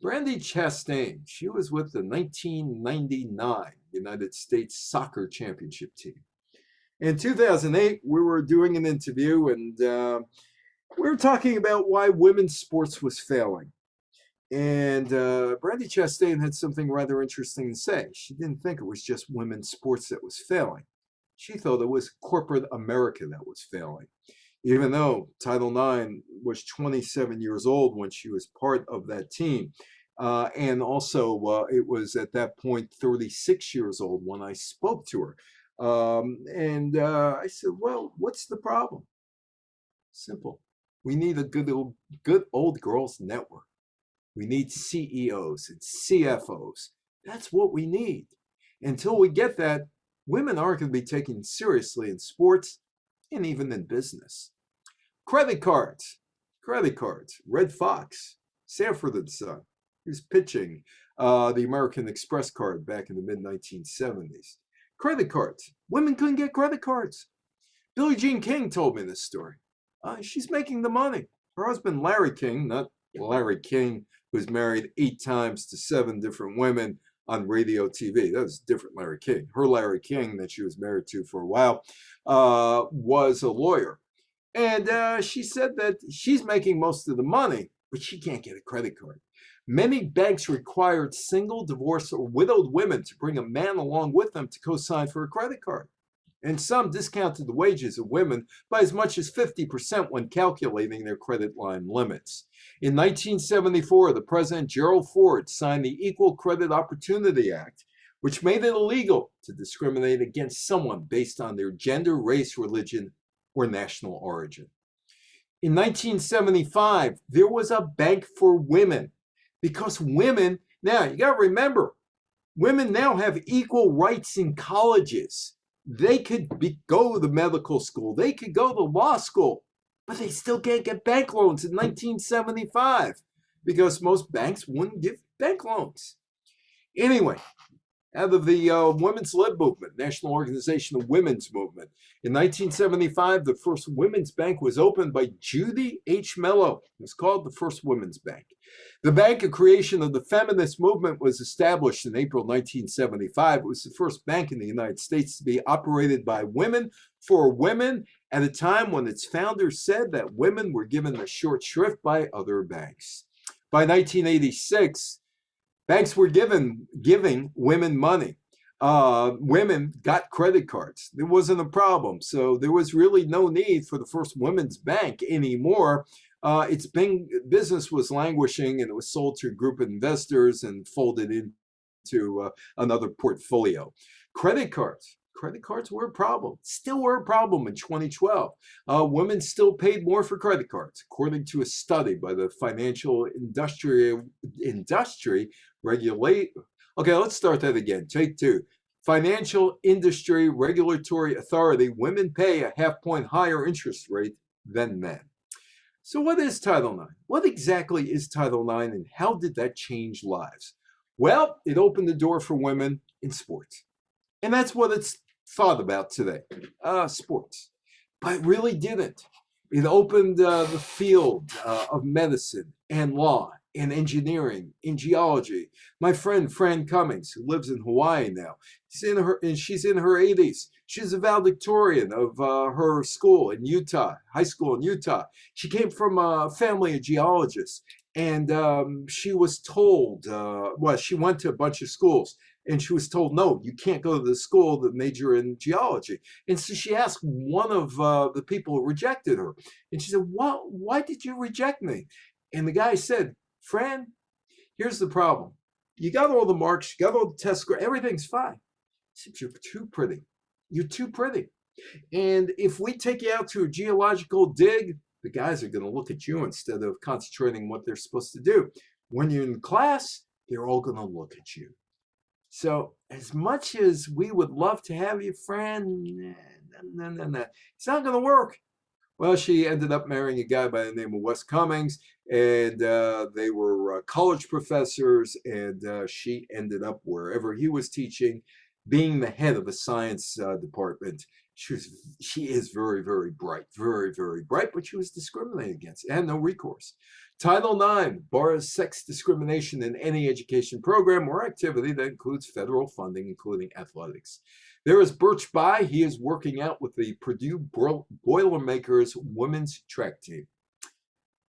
[SPEAKER 2] Brandi Chastain, she was with the 1999 United States Soccer Championship team. In 2008, we were doing an interview, and we were talking about why women's sports was failing. And Brandi Chastain had something rather interesting to say. She didn't think it was just women's sports that was failing. She thought it was corporate America that was failing. even though Title IX was 27 years old when she was part of that team. And also, it was at that point 36 years old when I spoke to her. And I said, well, what's the problem? Simple. We need a good old girls network. We need CEOs and CFOs. That's what we need. Until we get that, women aren't going to be taken seriously in sports and even in business. Credit cards. Credit cards. Red Fox. Sanford and Son. He was pitching the American Express card back in the mid-1970s. Credit cards. Women couldn't get credit cards. Billie Jean King told me this story. She's making the money. Her husband, Larry King, not Larry King, who's married 8 times to 7 different women on radio, TV. That was different Larry King. Her Larry King, that she was married to for a while, was a lawyer. And she said that she's making most of the money, but she can't get a credit card. Many banks required single, divorced, or widowed women to bring a man along with them to co-sign for a credit card. And some discounted the wages of women by as much as 50% when calculating their credit line limits. In 1974, the President Gerald Ford signed the Equal Credit Opportunity Act, which made it illegal to discriminate against someone based on their gender, race, religion, or national origin. In 1975, there was a bank for women because women, now you got to remember, women now have equal rights in colleges. They could go to the medical school. They could go to law school, but they still can't get bank loans in 1975 because most banks wouldn't give bank loans. Anyway, out of the Women's Lib Movement, National Organization of Women's Movement. In 1975, the first women's bank was opened by Judy H. Mello. It was called the First Women's Bank. The bank, a creation of the feminist movement, was established in April 1975. It was the first bank in the United States to be operated by women for women at a time when its founders said that women were given a short shrift by other banks. By 1986, banks were giving women money. Women got credit cards. There wasn't a problem. So there was really no need for the first women's bank anymore. Its business was languishing, and it was sold to a group of investors and folded into another portfolio. Credit cards. Credit cards were a problem, still were a problem in 2012. Women still paid more for credit cards, according to a study by the Financial Industry Regulate. Okay, let's start that again. Take 2. Financial Industry Regulatory Authority. Women pay a half-point higher interest rate than men. So what is Title IX? What exactly is Title IX, and how did that change lives? Well, it opened the door for women in sports. And that's what it's thought about today, sports. But it really didn't. It opened the field of medicine and law and engineering and geology. My friend Fran Cummings, who lives in Hawaii now, she's in her 80s. She's a valedictorian of her school in Utah, high school in Utah. She came from a family of geologists, and she was told, she went to a bunch of schools, and she was told, no, you can't go to the school that major in geology. And so she asked one of the people who rejected her, and she said, why did you reject me? And the guy said, Fran, here's the problem. You got all the marks, you got all the test scores, everything's fine. He said, you're too pretty. You're too pretty. And if we take you out to a geological dig, the guys are going to look at you instead of concentrating on what they're supposed to do. When you're in class, they're all going to look at you. So as much as we would love to have you, Fran, it's not going to work. Well, she ended up marrying a guy by the name of Wes Cummings, and they were college professors, and she ended up wherever he was teaching, being the head of a science department. She is very, very bright, very, very bright, but she was discriminated against and no recourse. Title IX bars sex discrimination in any education program or activity that includes federal funding, including athletics. There is Birch Bayh. He is working out with the Purdue Boilermakers women's track team.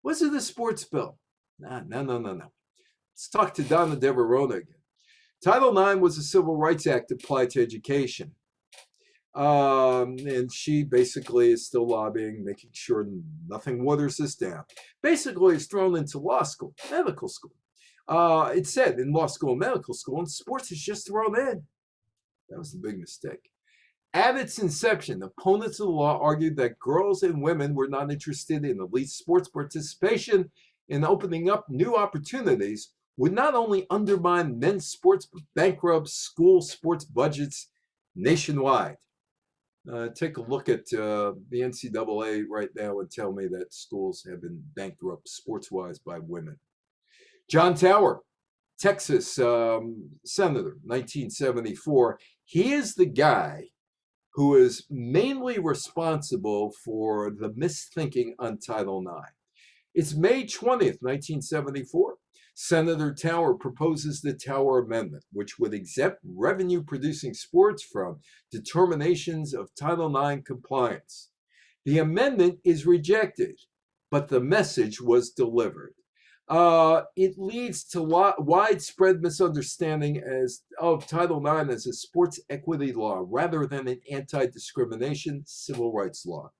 [SPEAKER 2] Was it a sports bill? No. Let's talk to Donna Deverona again. Title IX was a civil rights act applied to education. And she basically is still lobbying, making sure nothing waters this down. Basically, is thrown into law school, medical school. It said in law school and medical school, and sports is just thrown in. That was the big mistake. At its inception, opponents of the law argued that girls and women were not interested in elite sports participation, and opening up new opportunities would not only undermine men's sports, but bankrupt school sports budgets nationwide. Take a look at the NCAA right now and tell me that schools have been bankrupt sports-wise by women. John Tower, Texas senator, 1974. He is the guy who is mainly responsible for the misthinking on Title IX. It's May 20th, 1974. Senator Tower proposes the Tower Amendment, which would exempt revenue-producing sports from determinations of Title IX compliance. The amendment is rejected, but the message was delivered. It leads to widespread misunderstanding of Title IX as a sports equity law rather than an anti-discrimination civil rights law.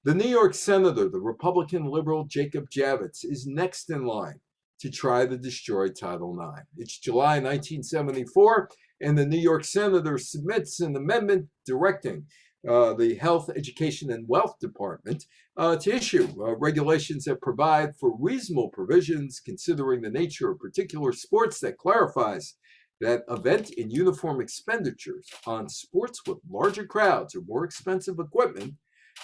[SPEAKER 2] The New York senator, the Republican liberal Jacob Javits, is next in line to try to destroy Title IX. It's July 1974, and the New York senator submits an amendment directing the Health, Education, and Wealth Department to issue regulations that provide for reasonable provisions considering the nature of particular sports, that clarifies that event and uniform expenditures on sports with larger crowds or more expensive equipment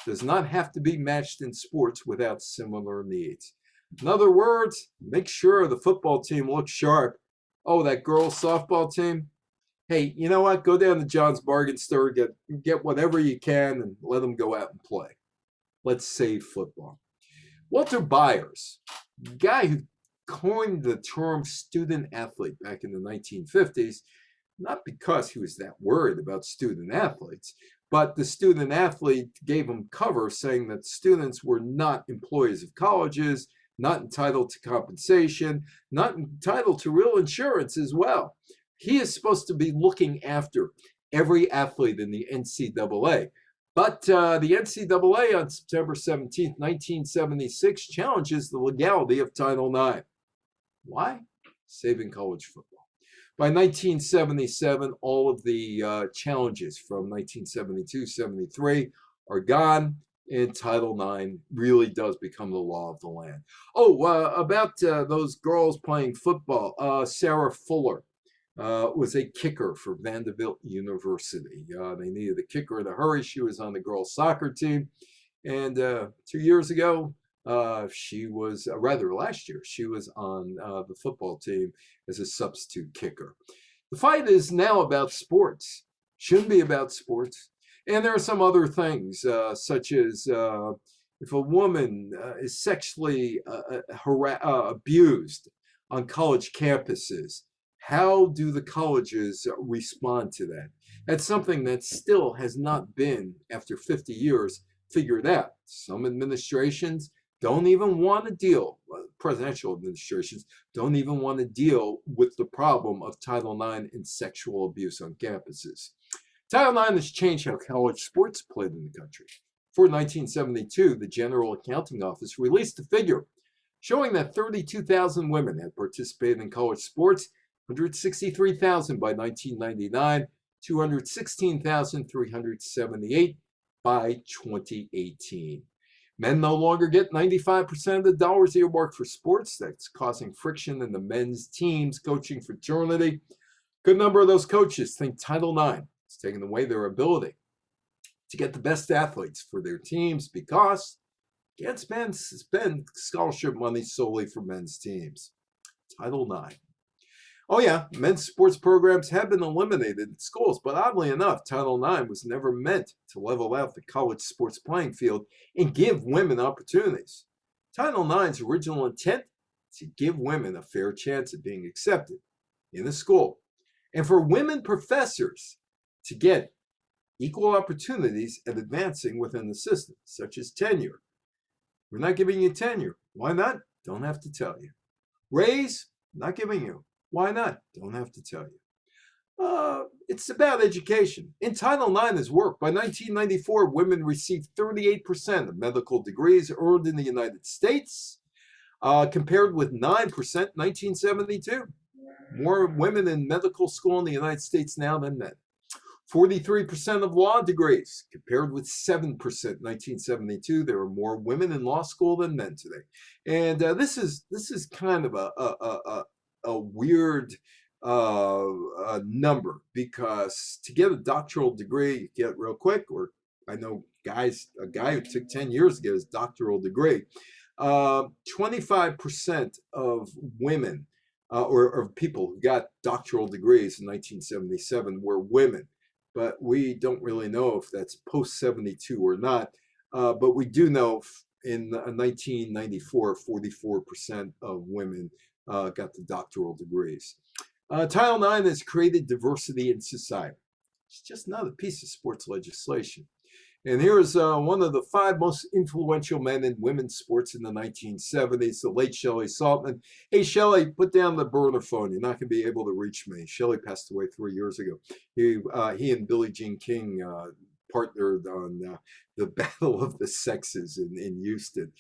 [SPEAKER 2] does not have to be matched in sports without similar needs. In other words, make sure the football team looks sharp. Oh, that girls softball team? Hey, you know what? Go down to John's Bargain Store, get whatever you can, and let them go out and play. Let's save football. Walter Byers, the guy who coined the term student athlete back in the 1950s, not because he was that worried about student athletes, but the student athlete gave him cover, saying that students were not employees of colleges, not entitled to compensation, not entitled to real insurance as well. He is supposed to be looking after every athlete in the NCAA. But the NCAA on September 17, 1976, challenges the legality of Title IX. Why? Saving college football. By 1977, all of the challenges from 1972-73 are gone, and Title IX really does become the law of the land. Oh, about those girls playing football, Sarah Fuller was a kicker for Vanderbilt University. They needed a kicker in a hurry. She was on the girls' soccer team. And 2 years ago, she was, rather last year, she was on the football team as a substitute kicker. The fight is now about sports. Shouldn't be about sports. And there are some other things, such as if a woman is sexually abused on college campuses, how do the colleges respond to that? That's something that still has not been, after 50 years, figured out. Some administrations don't even want to deal, presidential administrations don't even want to deal with the problem of Title IX and sexual abuse on campuses. Title IX has changed how college sports played in the country. For 1972, the General Accounting Office released a figure showing that 32,000 women had participated in college sports, 163,000 by 1999, 216,378 by 2018. Men no longer get 95% of the dollars earmarked for sports. That's causing friction in the men's teams coaching fraternity. Good number of those coaches think Title IX is taking away their ability to get the best athletes for their teams because you can't spend scholarship money solely for men's teams. Title IX. Oh yeah, men's sports programs have been eliminated in schools, but oddly enough, Title IX was never meant to level out the college sports playing field and give women opportunities. Title IX's original intent is to give women a fair chance of being accepted in a school, and for women professors to get equal opportunities at advancing within the system, such as tenure. We're not giving you tenure. Why not? Don't have to tell you. Raise, not giving you. Why not? Don't have to tell you. It's about education. In Title IX's work, by 1994, women received 38% of medical degrees earned in the United States, compared with 9% in 1972. More women in medical school in the United States now than men. 43% of law degrees, compared with 7% in 1972. There are more women in law school than men today. And this is kind of a weird number, because to get a doctoral degree, you get real quick, or I know a guy who took 10 years to get his doctoral degree. 25% of women or people who got doctoral degrees in 1977 were women, but we don't really know if that's post 72 or not. But we do know in 1994, 44% of women got the doctoral degrees. Title IX has created diversity in society. It's just not a piece of sports legislation. And here's one of the 5 most influential men in women's sports in the 1970s, the late Shelley Saltman. Hey, Shelley, put down the burner phone. You're not going to be able to reach me. Shelley passed away 3 years ago. He and Billie Jean King partnered on the Battle of the Sexes in Houston,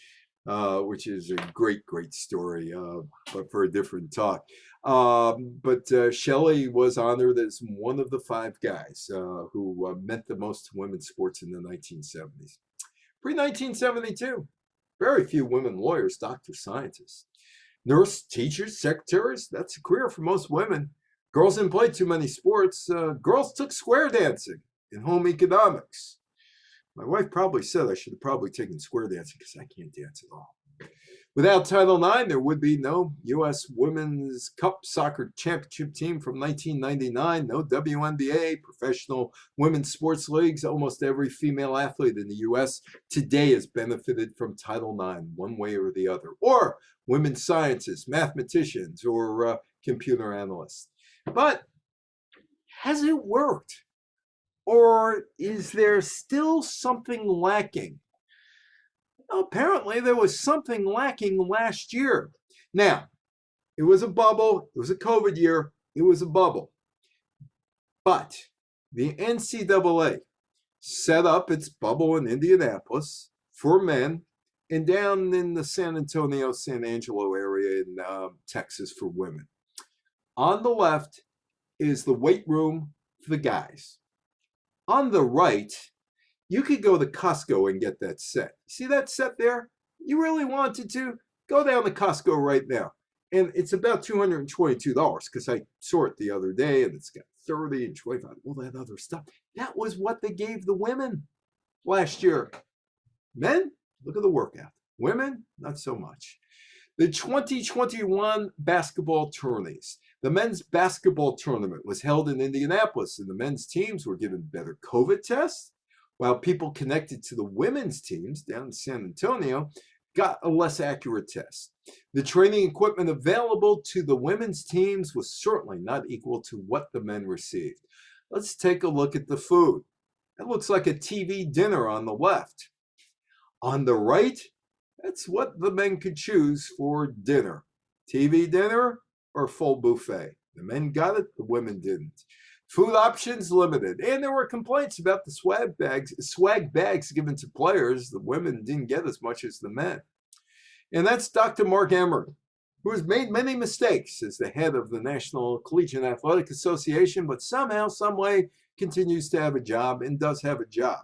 [SPEAKER 2] which is a great, great story, but for a different talk. But Shelley was honored as one of the 5 guys who meant the most to women's sports in the 1970s. Pre-1972, very few women lawyers, doctors, scientists. Nurse, teachers, secretaries, that's a career for most women. Girls didn't play too many sports. Girls took square dancing and home economics. My wife probably said I should have probably taken square dancing because I can't dance at all. Without Title IX, there would be no U.S. Women's Cup Soccer Championship team from 1999, no WNBA, professional women's sports leagues. Almost every female athlete in the U.S. today has benefited from Title IX one way or the other, or women's scientists, mathematicians, or computer analysts. But has it worked? Or is there still something lacking? Apparently, there was something lacking last year. Now, it was a bubble. It was a COVID year. It was a bubble. But the NCAA set up its bubble in Indianapolis for men and down in the San Antonio, San Angelo area in Texas for women. On the left is the weight room for the guys. On the right, you could go to Costco and get that set. See that set there? You really wanted to? Go down to Costco right now. And it's about $222 because I saw it the other day, and it's got 30 and 25, all that other stuff. That was what they gave the women last year. Men, look at the workout. Women, not so much. The 2021 basketball tourneys. The men's basketball tournament was held in Indianapolis, and the men's teams were given better COVID tests, while people connected to the women's teams down in San Antonio got a less accurate test. The training equipment available to the women's teams was certainly not equal to what the men received. Let's take a look at the food. It looks like a TV dinner on the left. On the right, that's what the men could choose for dinner. TV dinner or full buffet. The men got it, the women didn't. Food options limited, and there were complaints about the swag bags given to players. The women didn't get as much as the men. And that's Dr. Mark Emmert, who has made many mistakes as the head of the National Collegiate Athletic Association, but somehow, some way, continues to have a job and does have a job.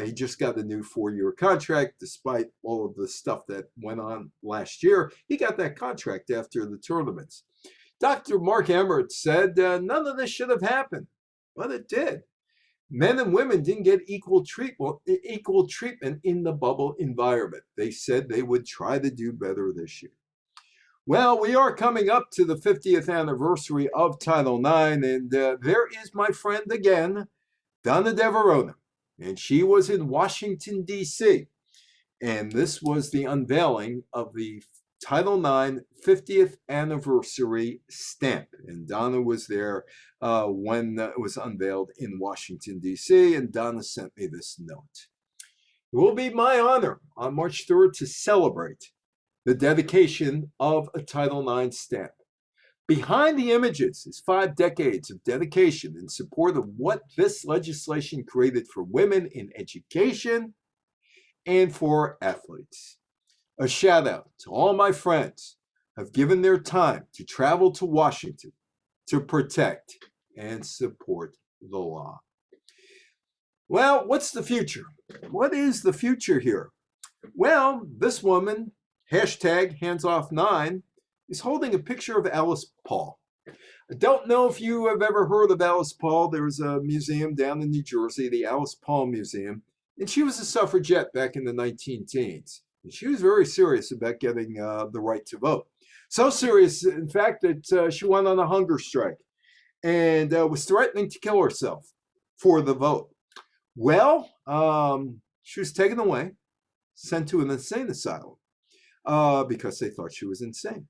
[SPEAKER 2] He just got a new 4-year contract, despite all of the stuff that went on last year. He got that contract after the tournaments. Dr. Mark Emmert said none of this should have happened, but it did. Men and women didn't get equal treatment in the bubble environment. They said they would try to do better this year. Well, we are coming up to the 50th anniversary of Title IX, and there is my friend again, Donna Deverona, and she was in Washington, D.C., and this was the unveiling of the Title IX 50th anniversary stamp. And Donna was there when it was unveiled in Washington, D.C., and Donna sent me this note. It will be my honor on March 3rd to celebrate the dedication of a Title IX stamp. Behind the images is 5 decades of dedication in support of what this legislation created for women in education and for athletes. A shout out to all my friends who have given their time to travel to Washington to protect and support the law. Well, what's the future? What is the future here? Well, this woman, hashtag #HandsOff9, is holding a picture of Alice Paul. I don't know if you have ever heard of Alice Paul. There's a museum down in New Jersey, the Alice Paul Museum, and she was a suffragette back in the 19-teens. And she was very serious about getting the right to vote. So serious, in fact, that she went on a hunger strike and was threatening to kill herself for the vote. Well, she was taken away, sent to an insane asylum because they thought she was insane.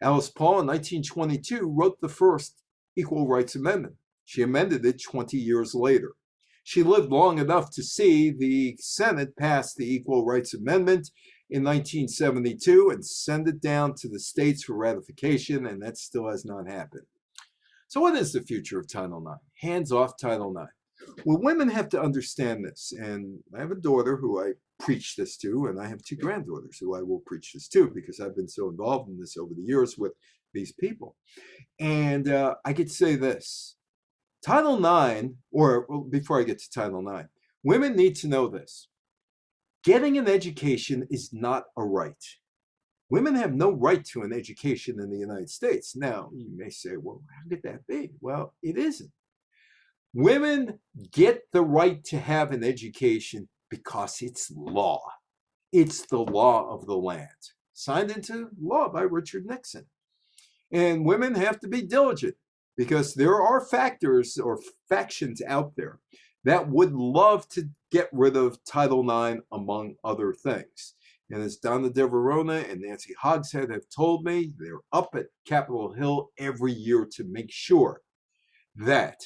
[SPEAKER 2] Alice Paul in 1922 wrote the first Equal Rights Amendment. She amended it 20 years later. She lived long enough to see the Senate pass the Equal Rights Amendment in 1972 and send it down to the states for ratification, and that still has not happened. So what is the future of Title IX? Hands off Title IX. Well, women have to understand this, and I have a daughter who I preach this to, and I have 2 granddaughters who I will preach this to because I've been so involved in this over the years with these people. And I could say this. Title IX, or well, before I get to Title IX, women need to know this. Getting an education is not a right. Women have no right to an education in the United States. Now, you may say, well, how could that be? Well, it isn't. Women get the right to have an education because it's law. It's the law of the land, signed into law by Richard Nixon. And women have to be diligent because there are factors or factions out there that would love to get rid of Title IX, among other things. And as Donna DeVerona and Nancy Hogshead have told me, they're up at Capitol Hill every year to make sure that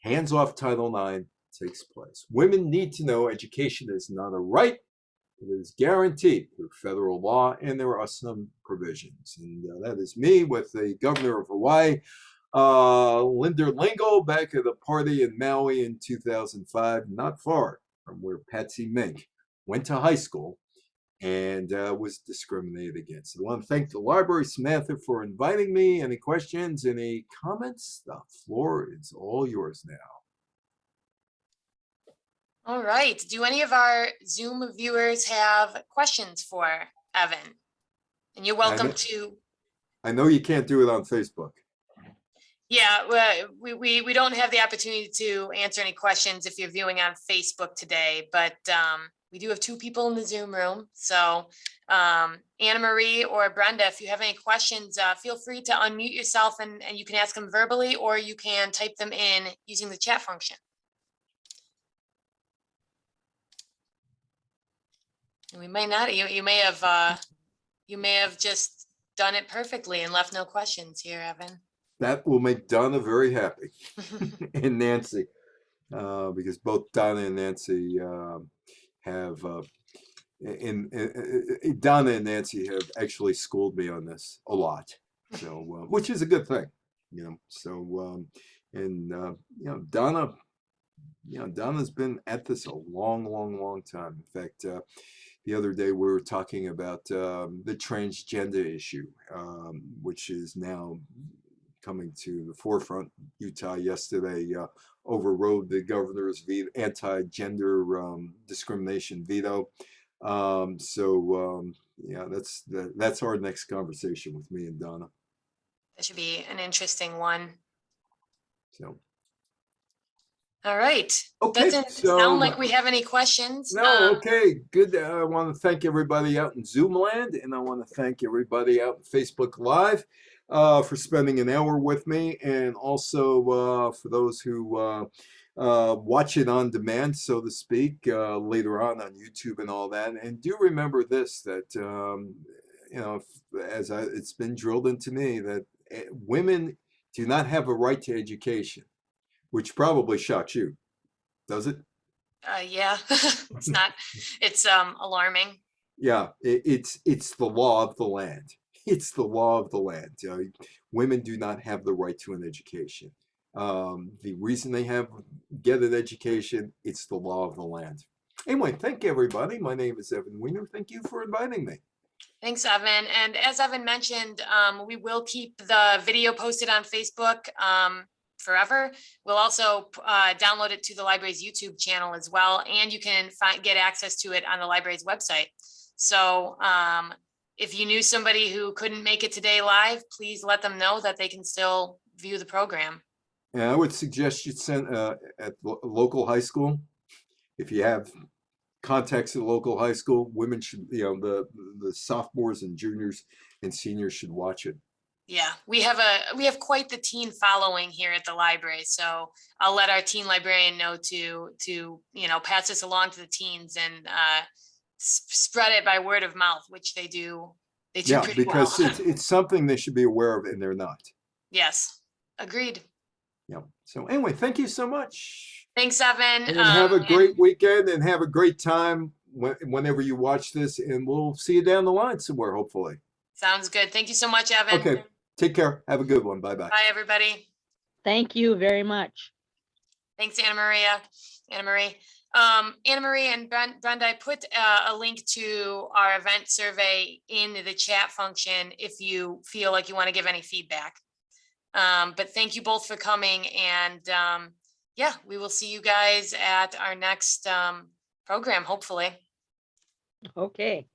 [SPEAKER 2] hands off Title IX takes place. Women need to know education is not a right. It is guaranteed through federal law, and there are some provisions. And that is me with the governor of Hawaii, Linda Lingle, back at a party in Maui in 2005, not far from where Patsy Mink went to high school and was discriminated against. I want to thank the library, Samantha, for inviting me. Any questions, any comments? The floor is all yours now.
[SPEAKER 1] All right. Do any of our Zoom viewers have questions for Evan? And you're welcome to.
[SPEAKER 2] I know you can't do it on Facebook.
[SPEAKER 1] Yeah, well, we don't have the opportunity to answer any questions if you're viewing on Facebook today, but we do have 2 people in the Zoom room. So Anna Marie or Brenda, if you have any questions, feel free to unmute yourself and you can ask them verbally, or you can type them in using the chat function. We may not. You may have just done it perfectly and left no questions here, Evan.
[SPEAKER 2] That will make Donna very happy, and Nancy, because both Donna and Nancy have, Donna and Nancy have actually schooled me on this a lot, so which is a good thing, you know. So Donna, Donna's been at this a long time. In fact, the other day we were talking about the transgender issue, which is now coming to the forefront. Utah yesterday overrode the governor's anti-gender discrimination veto. Yeah, that's our next conversation with me and Donna.
[SPEAKER 1] That should be an interesting one.
[SPEAKER 2] So.
[SPEAKER 1] All right.
[SPEAKER 2] Okay.
[SPEAKER 1] Doesn't sound like we have any questions.
[SPEAKER 2] No. Okay. Good. I want to thank everybody out in Zoom land, and I want to thank everybody out in Facebook Live for spending an hour with me, and also for those who watch it on demand, so to speak, later on YouTube and all that. And do remember this, that it's been drilled into me that women do not have a right to education, which probably shocks you, does it?
[SPEAKER 1] Yeah, it's not. It's alarming.
[SPEAKER 2] Yeah, it's the law of the land. it's the law of the land. Women do not have the right to an education. The reason they get an education, it's the law of the land. Anyway, thank you, everybody. My name is Evan Weiner. Thank you for inviting me.
[SPEAKER 1] Thanks, Evan. And as Evan mentioned, we will keep the video posted on Facebook forever. We'll also download it to the library's YouTube channel as well. And you can get access to it on the library's website. So if you knew somebody who couldn't make it today live, please let them know that they can still view the program.
[SPEAKER 2] And I would suggest you send at local high school, if you have contacts at local high school, women should, the sophomores and juniors and seniors should watch it.
[SPEAKER 1] Yeah, we have quite the teen following here at the library. So I'll let our teen librarian know to pass this along to the teens and spread it by word of mouth, which they do. They do pretty
[SPEAKER 2] because
[SPEAKER 1] well.
[SPEAKER 2] it's something they should be aware of, and they're not.
[SPEAKER 1] Yes, agreed.
[SPEAKER 2] Yeah. So anyway, thank you so much.
[SPEAKER 1] Thanks, Evan.
[SPEAKER 2] And have a great weekend and have a great time whenever you watch this, and we'll see you down the line somewhere, hopefully.
[SPEAKER 1] Sounds good. Thank you so much, Evan.
[SPEAKER 2] Okay. Take care. Have a good one. Bye-bye.
[SPEAKER 1] Bye, everybody.
[SPEAKER 3] Thank you very much.
[SPEAKER 1] Thanks, Anna Marie. Anna Marie and Brenda, I put a link to our event survey in the chat function if you feel like you want to give any feedback. But thank you both for coming, and yeah, we will see you guys at our next program, hopefully.
[SPEAKER 3] Okay.